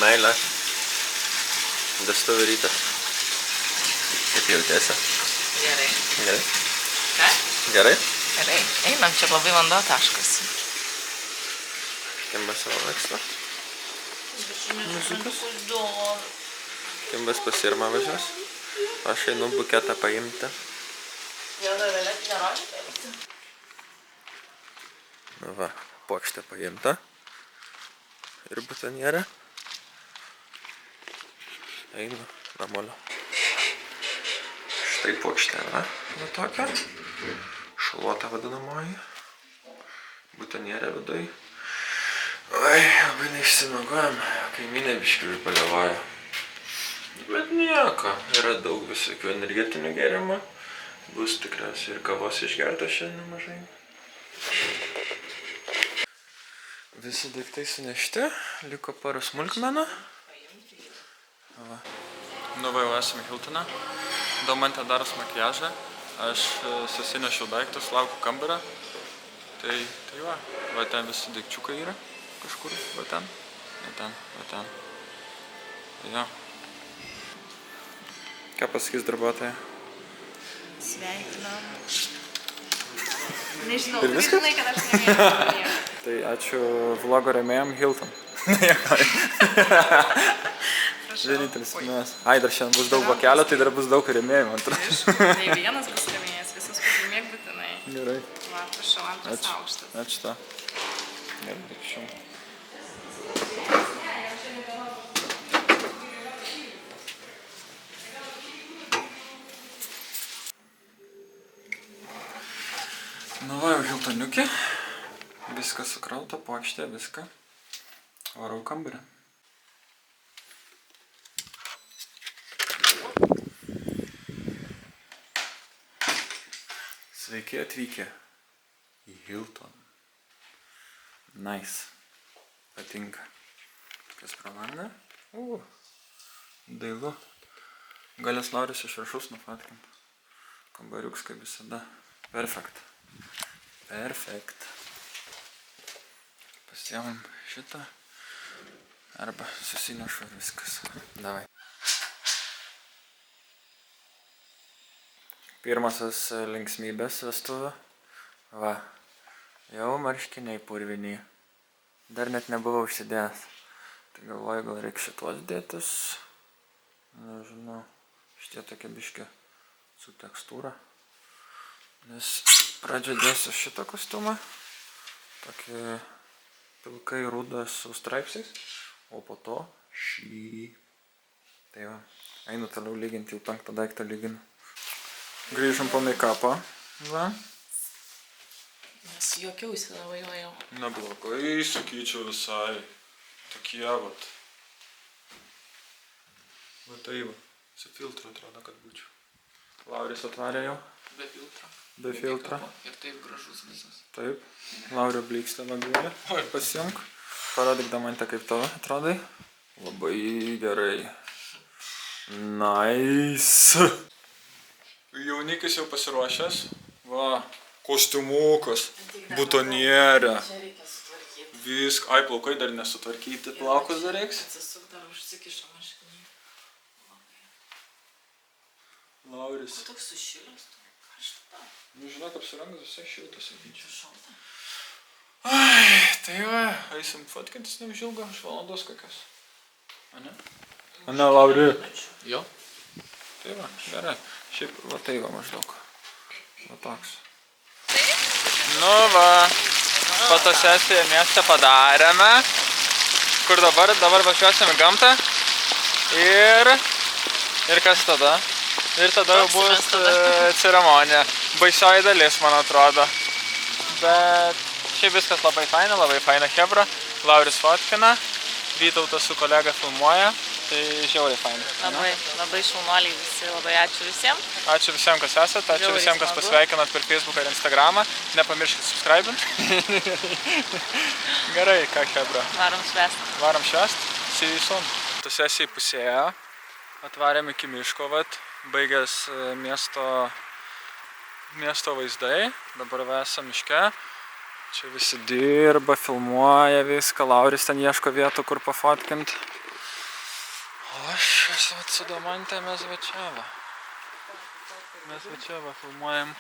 meilė. Vestuvių rytas. Kaip jautiesi? Gerai. Gerai? Ką? Gerai? Gerai. Einam, čia labai vanduo taškosi. Kimbas savo mėgsta. Muzikas. Kimbas pas Irmą važiuos. Aš einu buketą paimti. Jau dar vėlėt nerodžiu. Nu va, puokštė paimta. Ir butonierė. Einu namolio. Štai puokštė, va tokia. Šaluota vadinamoji. Butonierė viduj. Oi, labai neišsimiegojom. Kaimynė biškį užbaliavojo. Bet nieko. Yra daug visokių energetinių gėrimų. Bus tikriausiai ir kavos išgerta šiandien mažai. Visi daiktai sunešti. Liko pora smulkmenų. Nu va, jau esame Hiltone. Domantė daros makiažą. Aš susinešiau daiktus, laukiu kambarą. Tai va. Va ten visi daikčiukai yra. Kažkur. Va ten. Va ten. Va ten. Jo. Ką pasakys darbuotoja? Sveikinam. Nežinau, Ir tu viskas? žinai, kad aš nemėgstu. Tai ačiū vlogo rėmėjam Hilton. Vienintelis mes. Ai, dar šiandien bus daug vokelio, tai dar bus daug rėmėjų, man atrodo. Tai vienas bus rėmėjas, visus pažymėk būtinai. Gerai. Va, prašau, antras aukštas. Ačiū to. Gerai, dėkščiau. Nu va, jau Hiltoniukė. Viskas sukrauta, puokštė, viską. Varau kambarį. Sveiki atvykę į Hilton. Nice. Patinka. Kas pro langą? Dailu. Galės Lauris išrašus nufatkint. Kambariuks kaip visada. Perfekt. Perfekt. Pasiemam šitą. Arba susinešu ir viskas. Davai. Pirmasis linksmybės vestuvių. Va. Jau marškiniai purviniai. Dar net nebuvau užsidėjęs. Tai galvoju, gal reikia šituos dėtis. Nežinau. Šitie tokie biški su tekstūra. Nes pradžio dėsiu šitą kostiumą. Tokį pilkai rudą su straipsais. O po to šį. Tai va. Einu toliau lyginti, jau 5 daiktą lyginu. Grįžom po make-upą. Va. Nes juokiausi labai jau. Neblogai, sakyčiau visai. Tokie vat. Va tai va. Su filtru atrodo, kad būčiau. Lauris atvarė jau. Be filtro. Be filtro. Ir taip gražus visas. Taip. Laurio blykstė vaguolė. Pasiimk. Parodyk Domantę, kaip tavo atrodai. Labai gerai. Nice. Jaunikis jau pasiruošęs. Va. Kostiumukas. Butonierė. Čia reikia sutvarkyti. Viską. Ai, plaukai dar nesutvarkyti. Plaukus dar reiks. Atsisuk dar užsikišo marškiniai. Lauris. Toks sušilęs, tu karšta. Nu, žinok, apsirangas visai šiltas, sakyčiau. Šalta. Ai, tai va, eisim fotkintis neužilgo, už valandos kokios. Ane? Ane, Lauri. Jo. Tai va, gerai. Šiaip, va tai va maždaug. Va toks. Nu va, fotosesiją mieste padarėme. Kur dabar važiuosim į gamtą. Ir kas tada? Ir tada jau bus ceremonija. Baisioji dalis, man atrodo. Bet šiaip viskas labai faina chebra. Lauris fotkina, Vytautas su kolega filmuoja. Tai žiauriai faina. Labai šaunuoliai visi, labai ačiū visiems. Ačiū visiems, kas esate, ačiū visiems, kas pasveikinat per Facebooką ir Instagramą. Nepamirškit subscribint. Gerai, ką chebra. Varom švęst. Varom švęst. See you soon. Fotosesija įpusėjo. Atvarėm iki miško, vat. Baigęs miesto vaizdai. Dabar esam miške. Čia visi dirba, filmuoja viską. Lauris ten ieško vietų, kur pafotkint. Aš esu su Domante, mes va čia va. Mes va čia va filmuojam.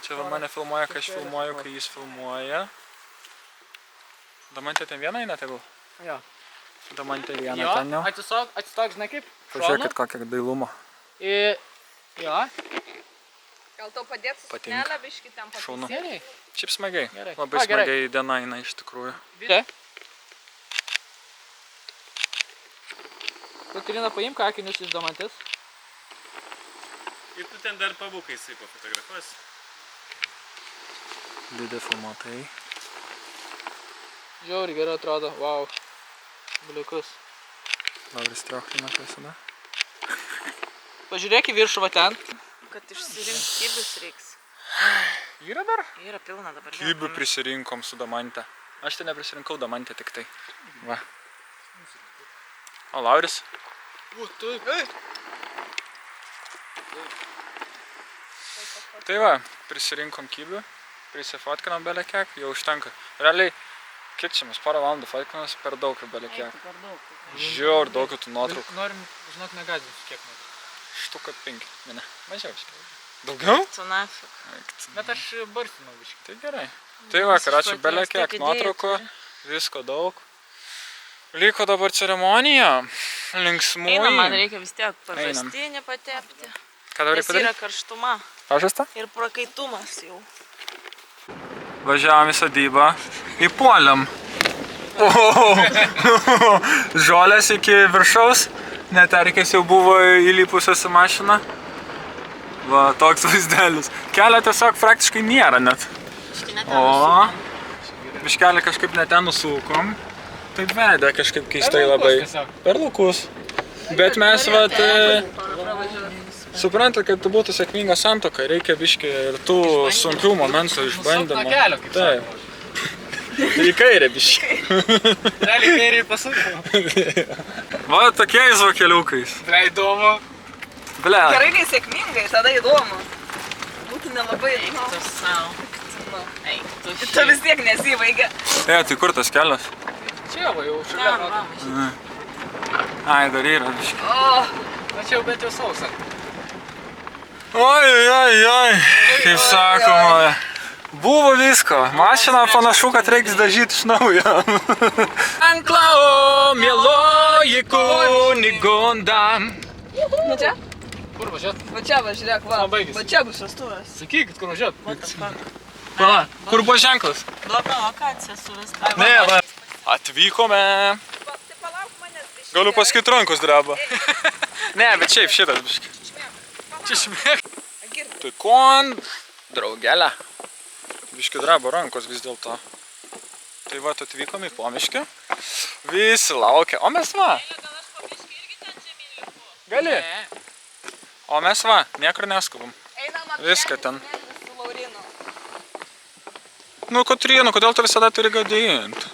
Čia va mane filmuoja, kai aš filmuoju, kai jis filmuoja. Domante ten vieną eina tegul? Jo. Domante vieną Jo, ten jau. atsistok, žinai kaip? Pažiūrėkit kokią dailumo. Jo. Gal tau padėt su Patinka. suknelė, biškį ten Šaunu. Gerai. Šiaip smagiai. Gerai. Labai A, gerai. smagiai diena eina iš tikrųjų. Čia. Katrina, paimk akinius iš Domantės. Ir tu ten dar pabukai jisai pafotografuos. Didė filmuotojai. Žiauriai gerai atrodo, wow. Bliukus. Lauris Trioklina visada. Pažiūrėk į viršų va ten. Kad išsirinkt kibius reiks. Yra dar? Yra pilna dabar. Kibių prisirinkom su Domante. Aš tai neprisirinkau Domante tik tai. Va. O Lauris? O, taip. Tai va, prisirinkom kibių. Prisifotkinom belė kiek, jau užtenka. Realiai, kiek čia mes porą valandų fotkinos, per daug jau belė kiek. Per daug. Žiaur daug tų nuotraukų. Norim, žinok, negazinti kiek nori. Štuka 5. Ne, mažiau. Daugiau? Tu nafik. Bet aš barsinau biškį. Tai gerai. Tai va, karačiu belė kiek Tiek idėjų nuotraukų, turi. visko daug. Liko dabar ceremonija, linksmųjų. Einam, man reikia vis tiek pažastinį patepti. Ką dabar Nes padaryti? yra karštuma Pažasta? ir prakaitumas jau. Važiavom į sodybą, įpuolėm. Žolės iki viršaus, neterkės jau buvo įlipusios į mašiną. Va, toks vaizdelis. Kelio tiesiog praktiškai nėra net. O, biškelį kažkaip net ten nusukom. Taip vedė kažkaip keistai labai. Per laukus. Bet mes vat... Suprantat, kad būtų sėkminga santuoka, reikia biškį ir tų sunkių momentų išbandymų. Nuo kelio, kaip Taip. Į kairę biškį. Realiai kairiai pasukau. Va, tokiais va keliukais. Ble, įdomu. Ble. Gerai, kai sėkmingai, tada įdomu. Būtų nelabai įdomu. Tu savo. Eik, tu Tu šiaip. vis tiek nesibaigia. Tai kur tas kelias? Čia va, jau šalia. Ten, va, važiuok. Ai, dar yra biškį. O, Na čia jau bent jau sausa. Oi, kaip sakoma. Buvo visko. Mašiną panašu, kad reiks dažyti iš naujo. Anklao, mieloji kunigunda. nu čia? Kur važiuot? Va čia važiuok, va. O, baigėsi. Va čia bus vestuvės. Sakykit, kur važiuot? Pala, kur buvo ženklas? Bloga lokacija su viską. Ne, va. Atvykome. Tai palauk manęs. Tai Galiu pasakyti, rankos dreba. Ne, bet šiaip šitas biškį. Čia šmėk. Tai kon, draugelė. Biškį drabo rankos vis dėlto. Tai va, atvykom į Pomiškį. Visi laukia. O mes va. Gali. O mes va, niekur neskubam. Einam Viską ten. su Laurinu. Nu, Kotryna, kodėl tu visada turi gadinti?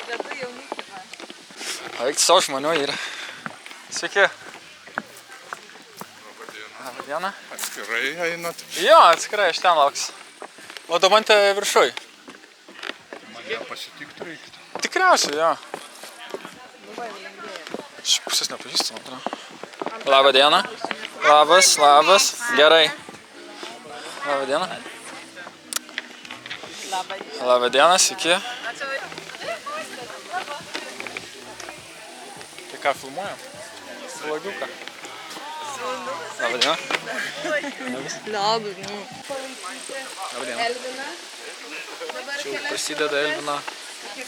Bet tu jaunikį, va. Eik, savo žmonių yra. Sveiki. Labą dieną. Atskirai einat. Jo, atskirai, aš ten lauksiu. O Domante viršui. Mane pasitikti reikia. Tikriausiai, jo. Iš pusės nepažįstu, man atrodo. Labą dieną. Labas, labas. Gerai. Labą dieną. Labą dieną, sveiki. Tai ką filmuojam? Vlogiuką. Labą dieną. Labą dieną. Elvina. Dabar Čia jau prasideda Elvino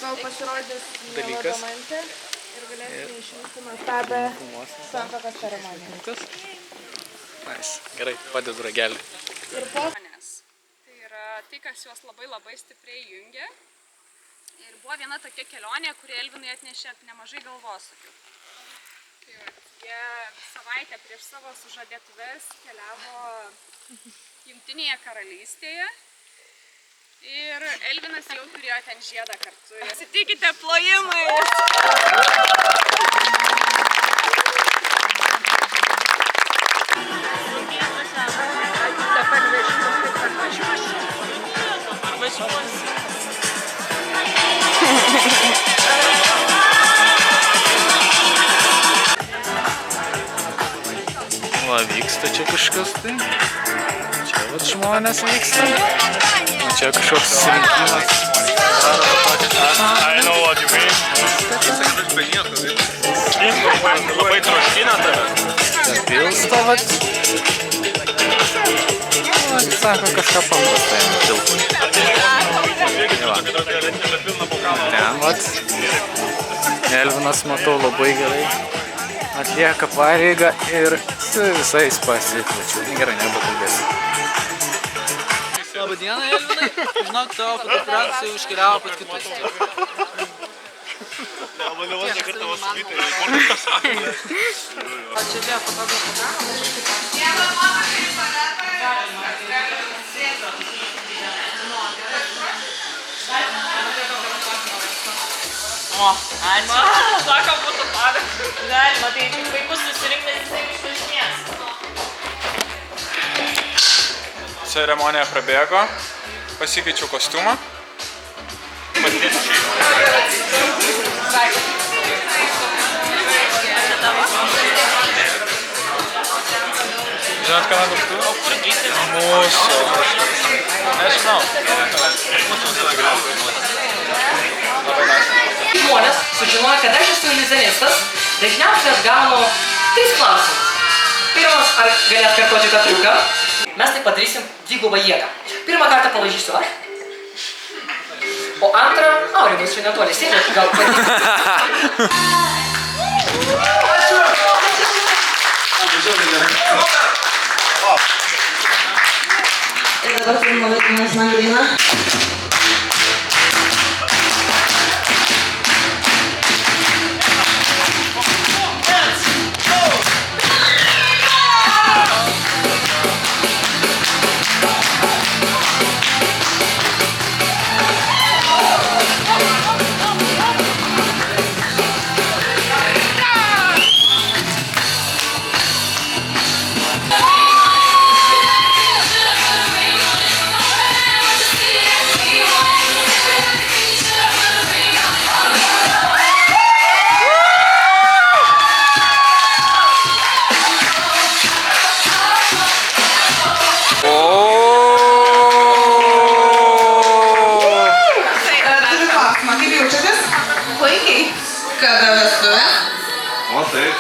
kol pasirodys dalykas. ir galėsime išrinkti nuostabę santuokos ceremoniją. Nice. Gerai, padedu ragelį. žmonės. Tai yra tai, kas juos labai stipriai jungia. Ir buvo viena tokia kelionė, kuri Elvinui atnešė nemažai galvosūkių. Tai va, jie savaitę prieš savo sužadėtuves keliavo Jungtinėje karalystėje. Ir Elvinas jau turėjo ten žiedą kartu. Pasitikite plojimai! vyksta čia kažkas tai. Čia vat žmonės vyksta. O čia kažkoks susirinkimas. I know what you mean. Labai troškina tave. Čia pilsto vat. O, sako kažką paprastai. Ten vat. Elvinas matau labai gerai. Atlieka pareigą ir su visais pasikviečiu. Gerai, nebekalbėsiu. Labą dieną, Elvinai. Žinok, tavo fotografija užkeliavo pas kitus. Čia lieka O, ačiū. Sako, būtų paga. Galima, tai tik vaikus susirinkti, jisai išvažinės. Ceremonija prabėgo, pasikeičiau kostiumą. Žinot, ką man už tu? O kur gytis? Mūsų. Nežinau. Žmonės sužinojo, kad aš esu iliuzionistas, dažniausiai aš gaunu 3 klausimus. Pirmas, ar galėt kartuoti tą triuką? Mes tai padarysim dvigubą jėgą. Pirmą kartą pavažysiu aš. O antrą, Aurimas čia netoli sėdė, gal padėti. Ir dabar turime vaikinas man dainą. O taip.